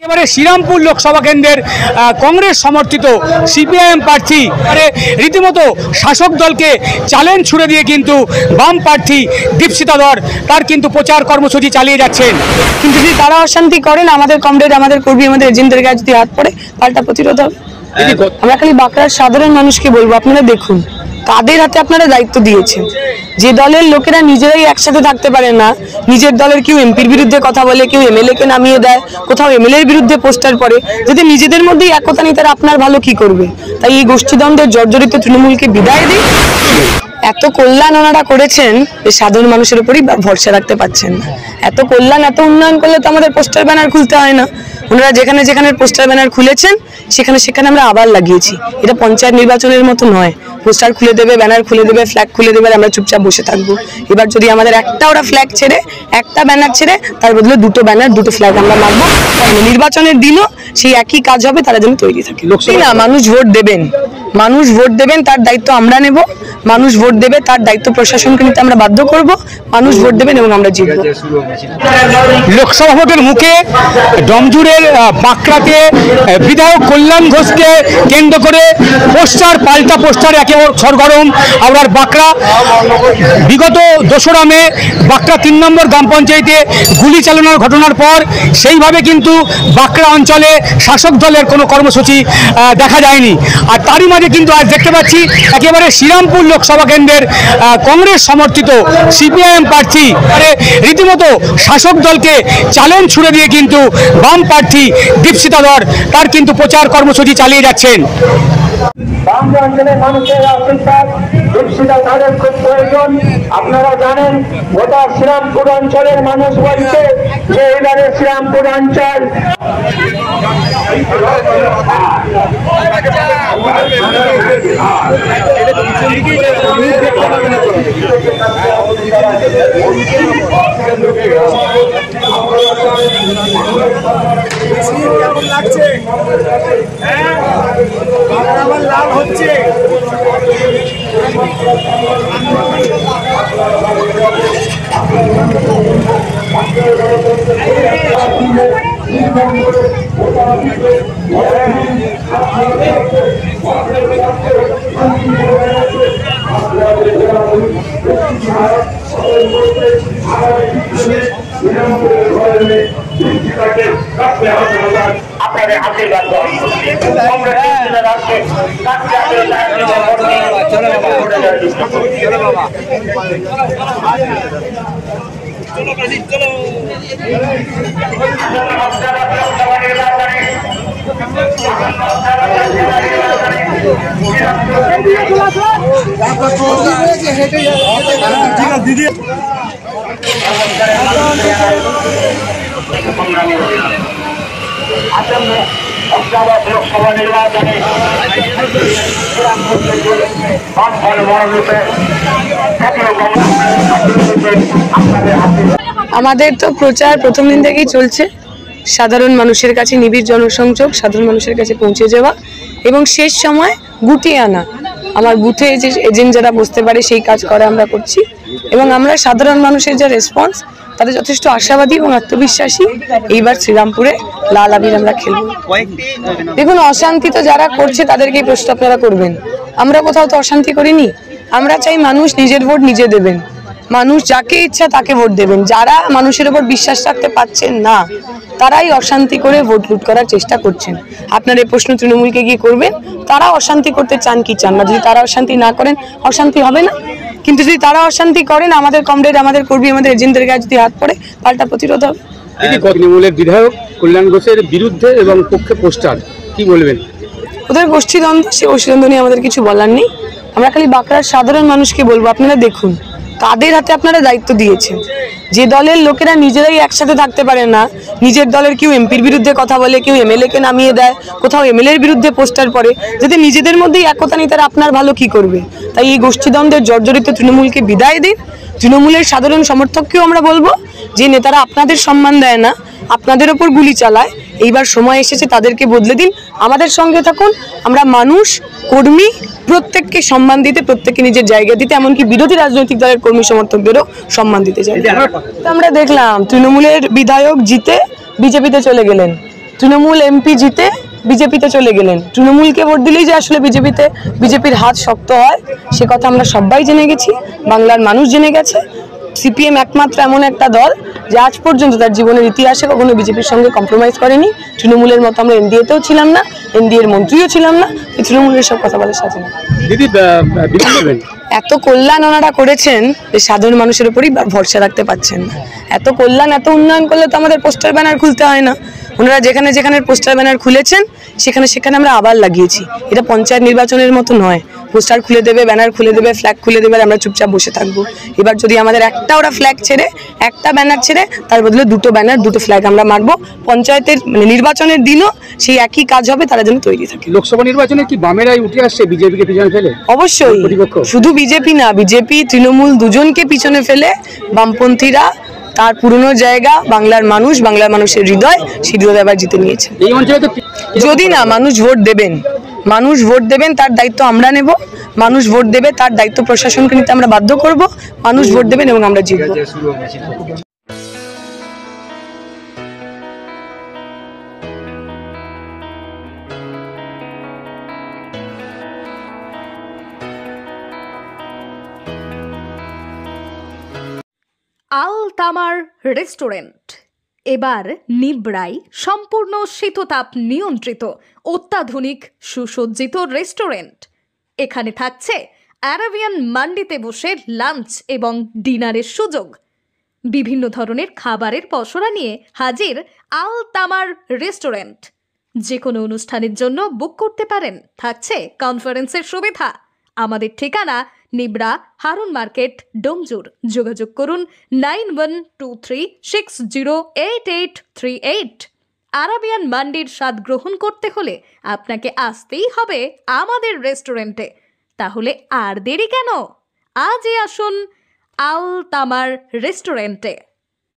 এবারে শ্রীরামপুর লোকসভা কেন্দ্রের কংগ্রেস সমর্থিত সিপিআইএম প্রার্থী রীতিমতো শাসক দলকে চ্যালেঞ্জ ছুড়ে দিয়ে কিন্তু বাম প্রার্থী দীপশিতা ধর তার কিন্তু প্রচার কর্মসূচি চালিয়ে যাচ্ছেন। কিন্তু যদি তারা অশান্তি করেন, আমাদের কমরেড, আমাদের কর্মী, আমাদের এজেন্টদের গায়ে যদি হাত পড়ে, পাল্টা প্রতিরোধ হবে। আমরা খালি বাঁকুড়ার সাধারণ মানুষকে বলবো, আপনারা দেখুন কাদের হাতে আপনারা দায়িত্ব দিয়েছেন। যে দলের লোকেরা নিজেরাই একসাথে থাকতে পারে না, নিজের দলের কেউ এমপির বিরুদ্ধে কথা বলে, কেউ এমএলএ কে নামিয়ে দেয়, কোথাও এমএলএ এর বিরুদ্ধে পোস্টার পড়ে, যদি নিজেদের মধ্যেই একতা নেই তারা আপনার ভালো কি করবে? তাই এই গোষ্ঠীদ্বন্দ্বের জর্জরিত তৃণমূলকে বিদায় দিই। এত কল্যাণ ওনারা করেছেন, সাধারণ মানুষের উপরই ভরসা রাখতে পারছেন না। এত কল্যাণ, এত উন্নয়ন করলে তো আমাদের পোস্টার ব্যানার খুলতে হয় না। ওনারা যেখানে যেখানে পোস্টার ব্যানার খুলেছেন সেখানে সেখানে আমরা আবার লাগিয়েছি। এটা পঞ্চায়েত নির্বাচনের মতো নয়, পোস্টার খুলে দেবে, ব্যানার খুলে দেবে, ফ্ল্যাগ খুলে দেবে, আমরা চুপচাপ বসে থাকবো। এবার যদি আমাদের একটা ওরা ফ্ল্যাগ ছেড়ে, একটা ব্যানার ছেড়ে, তার বদলে দুটো ব্যানার, দুটো ফ্ল্যাগ আমরা মারবো। নির্বাচনের দিনও সেই একই কাজ হবে, তারা যেন তৈরি থাকে। না, মানুষ ভোট দেবেন, মানুষ ভোট দেবেন, তার দায়িত্ব আমরা নেব। মানুষ ভোট দেবে, তার দায়িত্ব প্রশাসনকে নিতে আমরা বাধ্য করব। মানুষ ভোট দেবেন এবং আমরা জিতব। লোকসভা ভোটের মুখে ডমজুরের বাঁকড়াতে বিধায়ক কল্যাণ ঘোষকে কেন্দ্র করে পোস্টার, পাল্টা পোস্টার একেবারে সরগরম। আবার বাঁকড়া বিগত 2রা মে বাঁকড়া 3 নম্বর গ্রাম পঞ্চায়েতে গুলি চালানোর ঘটনার পর সেইভাবে কিন্তু বাঁকড়া অঞ্চলে শাসক দলের কোনো কর্মসূচি দেখা যায়নি। আর তারই মাঝে কিন্তু আজ দেখতে পাচ্ছি একেবারে শ্রীরামপুর লোকসভা কেন্দ্রের কংগ্রেস সমর্থিত সিপিআইএম প্রার্থী রীতিমতো শাসক দলকে চ্যালেঞ্জ ছুড়ে দিয়ে কিন্তু বাম প্রার্থী দীপশিতা ধর তার কিন্তু প্রচার কর্মসূচি চালিয়ে যাচ্ছেন। বাম অঞ্চলের মানুষের আশীর্বাদ দীপশিতা ধরের খুব প্রয়োজন। আপনারা জানেন গোটা শ্রীরামপুর অঞ্চলের মানুষ বলছে যে এবারে শ্রীরামপুর অঞ্চল লাগছে, আবার লাল হচ্ছে। আপনাদের আশীর্বাদ দিদি লোকসভা নির্বাচনে আমাদের তো প্রচার প্রথম দিন থেকেই চলছে। সাধারণ মানুষের কাছে নিবিড় জনসংযোগ, সাধারণ মানুষের কাছে পৌঁছে যাওয়া এবং শেষ সময় গুটিয়ে আনা। আমার বুথে যে এজেন্ট যারা বসতে পারে সেই কাজ করা আমরা করছি এবং আমরা সাধারণ মানুষের যা রেসপন্স তাদের যথেষ্ট আশাবাদী এবং আত্মবিশ্বাসী। এইবার শ্রীরামপুরে লাল আবির আমরা খেলব। দেখুন, অশান্তি তো যারা করছে তাদেরকেই প্রশ্ন আপনারা করবেন। আমরা কোথাও তো অশান্তি করিনি। আমরা চাই মানুষ নিজের ভোট নিজে দেবেন, মানুষ যাকে ইচ্ছা তাকে ভোট দেবেন। যারা মানুষের উপর বিশ্বাস রাখতে পারছেন না তারাই অশান্তি করে ভোট লুট করার চেষ্টা করছেন। আপনার এই প্রশ্ন তৃণমূলকে গিয়ে করবেন, তারা অশান্তি করতে চান কি চান না। যদি তারা অশান্তি না করেন, অশান্তি হবে না। কিন্তু যদি তারা অশান্তি করেন, আমাদের কমরেড, আমাদের কর্মী, আমাদের এজেন্টদের গায়ে যদি হাত পড়ে, পাল্টা প্রতিরোধ হবে। তৃণমূলের বিধায়ক কল্যাণ ঘোষের বিরুদ্ধে এবং পক্ষে পোস্টার, কি বলবেন? ওদের গোষ্ঠীদ্বন্দ্ব, সে গোষ্ঠীদ্বন্দ্ব নিয়ে আমাদের কিছু বলার নেই। আমরা খালি বাঁকুড়ার সাধারণ মানুষকে বলবো, আপনারা দেখুন কাদের হাতে আপনারা দায়িত্ব দিয়েছেন। যে দলের লোকেরা নিজেরাই একসাথে থাকতে পারে না, নিজের দলের কেউ এমপির বিরুদ্ধে কথা বলে, কেউ এমএলএ কে নামিয়ে দেয়, কোথাও এমএলএ এর বিরুদ্ধে পোস্টার পড়ে, যদি নিজেদের মধ্যেই একতা নেই তারা আপনার ভালো কি করবে? তাই এই গোষ্ঠীদ্বন্দ্বের জর্জরিত তৃণমূলকে বিদায় দিন। তৃণমূলের সাধারণ সমর্থককেও আমরা বলবো, যে নেতারা আপনাদের সম্মান দেয় না, আপনাদের ওপর গুলি চালায়, এইবার সময় এসেছে তাদেরকে বদলে দিন। আমাদের সঙ্গে থাকুন। আমরা মানুষ, কর্মী, প্রত্যেককে সম্মান দিতে, প্রত্যেককে নিজের জায়গা দিতে, এমনকি বিরোধী রাজনৈতিক দলের কর্মী সমর্থকদেরও সম্মান দিতে চাই। আমরা দেখলাম তৃণমূলের বিধায়ক জিতে বিজেপিতে চলে গেলেন। তৃণমূল এমপি জিতে বিজেপিতে চলে গেলেন। তৃণমূলকে ভোট দিলেই যে আসলে বিজেপির হাত শক্ত হয় সে কথা আমরা সবাই জেনে গেছি, বাংলার মানুষ জেনে গেছে। সিপিএম একমাত্র এমন একটা দল যে আজ পর্যন্ত তার জীবনের ইতিহাসে কখনো বিজেপির সঙ্গে কম্প্রোমাইজ করেনি। তৃণমূলের মতো আমরা এনডিএতেও ছিলাম না, এনডিএর মন্ত্রীও ছিলাম না, তৃণমূলের সব কথা বলার সাথে না। দিদি এত কল্যাণ ওনারা করেছেন যে সাধারণ মানুষের উপরই ভরসা রাখতে পারছেন না। এত কল্যাণ এত উন্নয়ন করলে তো আমাদের পোস্টার ব্যানার খুলতে হয় না। ওনারা যেখানে যেখানে পোস্টার ব্যানার খুলেছেন সেখানে আমরা আবার লাগিয়েছি। এটা পঞ্চায়েত নির্বাচনের মতো নয়, পোস্টার খুলে দেবে, ব্যানার খুলে দেবে, ফ্ল্যাগ খুলে দেবে, আমরা চুপচাপ বসে থাকবো। এবার যদি আমাদের একটা ওরা ফ্ল্যাগ ছেড়ে, একটা ব্যানার ছেড়ে, তার বদলে দুটো ব্যানার দুটো ফ্ল্যাগ আমরা মারবো। পঞ্চায়েতের নির্বাচনের দিনও সেই একই কাজ হবে, তারা যেন তৈরি থাকে। লোকসভা নির্বাচনে কি বামেরাই উঠে আসছে বিজেপিকে পিছনে ফেলে? অবশ্যই, শুধু বিজেপি না, বিজেপি তৃণমূল দুজনকে পিছনে ফেলে বামপন্থীরা তার পুরনো জায়গা বাংলার মানুষের হৃদয়, সেই হৃদয় আবার জিতে নিয়েছে। এই অঞ্চলে তো যদি না মানুষ ভোট দেবেন, তার দায়িত্ব আমরা নেব। মানুষ ভোট দেবে, তার দায়িত্ব প্রশাসনকে নিতে আমরা বাধ্য করব। মানুষ ভোট দেবেন এবং আমরা জিতব। আল তামার রেস্টুরেন্ট এবার নিবড়াই সম্পূর্ণ শীততাপ নিয়ন্ত্রিত অত্যাধুনিক সুসজ্জিত রেস্টুরেন্ট। এখানে থাকছে অ্যারাবিয়ান মান্ডিতে বসে লাঞ্চ এবং ডিনারের সুযোগ। বিভিন্ন ধরনের খাবারের পসরা নিয়ে হাজির আল তামার রেস্টুরেন্ট। যে কোনো অনুষ্ঠানের জন্য বুক করতে পারেন, থাকছে কনফারেন্সের সুবিধা। আমাদের ঠিকানা নিবড়া হারুন মার্কেট, ডোমজুর। যোগাযোগ করুন 9123608838। আরাবিয়ান মান্ডির স্বাদ গ্রহণ করতে হলে আপনাকে আসতেই হবে আমাদের রেস্টুরেন্টে। তাহলে আর দেরি কেন? আজই আসুন আল তামার রেস্টুরেন্টে।